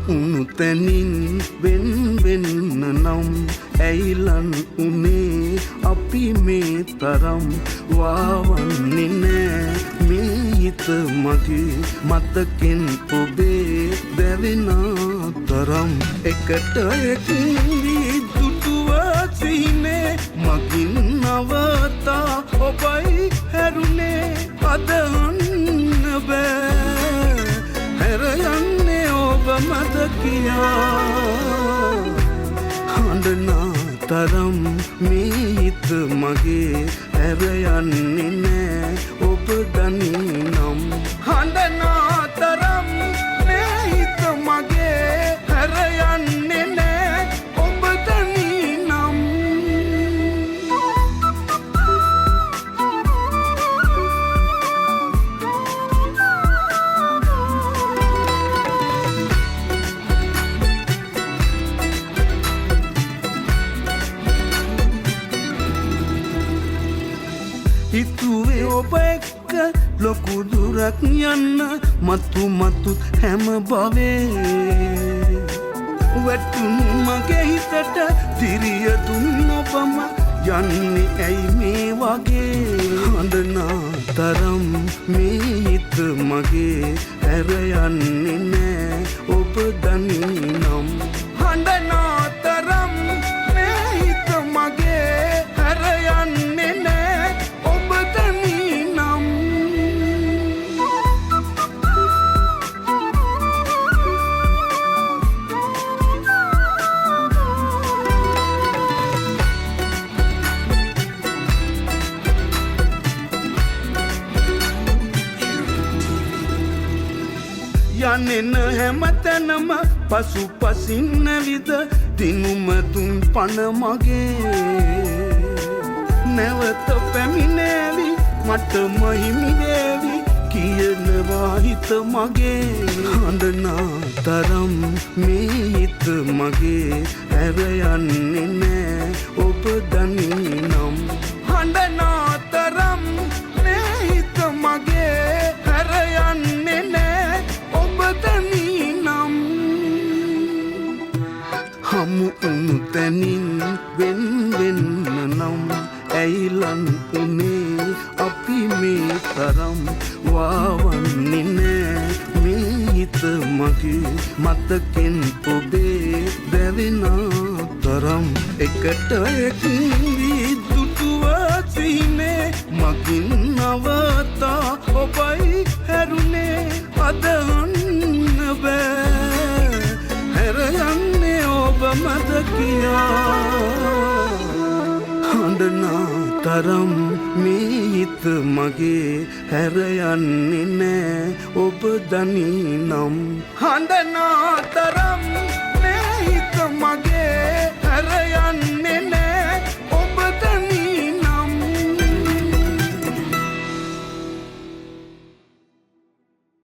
උණු තැනින් වෙන් වෙන්න නම් ඇයිලන් උනේ අපි මේ තරම් වාවන්නේ නෑ මේ හිත මගේ මතකෙන් ඔබේ දැවෙන තරම් එකට එක් වී දුටුව සිහිනේ මගින් නවතා ඔබයි හැරුණේ අදහන්න බෑ හැර යන්නේ ඔබ මත කියා හඬනා තරම් මේ හිත මගේ හැර යන්නේ නෑ ඔබ දනී නම් හඬනා තරම් මේ හිත මගේ හැර යන්නේ නෑ ඔබ දනී නම් හිතුවේ ඔබ එක්ක ලොකු දුරක් යන්න මතු මතුත් හැම බවේ වැටුණු මගේ හිතට දිරිය දුන්න ඔබම යන්නේ ඇයි මේ වගේ හඬනා තරම් මේ හිත මගේ හැර යන්නේ නෑ ඔබ දනී නම් හඬනා තරම් මේ හිත මගේ හැර යන්නේ නෑ ඔබ දනී නම් යන්නෙන හැමතැනම පසු පසින් නැවිද දිනුම තුන් පණ මගේ නැවත පැමිණේවි මට මහිමි වේවි කියනවා හිත මගේ හඬනා තරම් මේ හිත මගේ හැර යන්නේ නෑ ඔබ දනී නම් හඬනා තරම් මේ හිත මගේ හැර යන්නේ නෑ ඔබ දනී නම් හමු උණු තැනින් වෙන් වෙන්න නම් ඇයිලන් උනේ අපි මේ තරම් වාවන්නේ නෑ මේ හිත මගේ මතකෙන් ඔබේ දැවෙන තරම් එකට එක් වී දුටුව සිහිනේ මගින් නවතා ඔබයි හැරුණේ අදහන්න බෑ හැර යන්නේ ඔබ මත කියා හඬනා තරම් මේ හිත මගේ හැර යන්නේ නෑ ඔබ දනී නම් හඬනා තරම් මේ හිත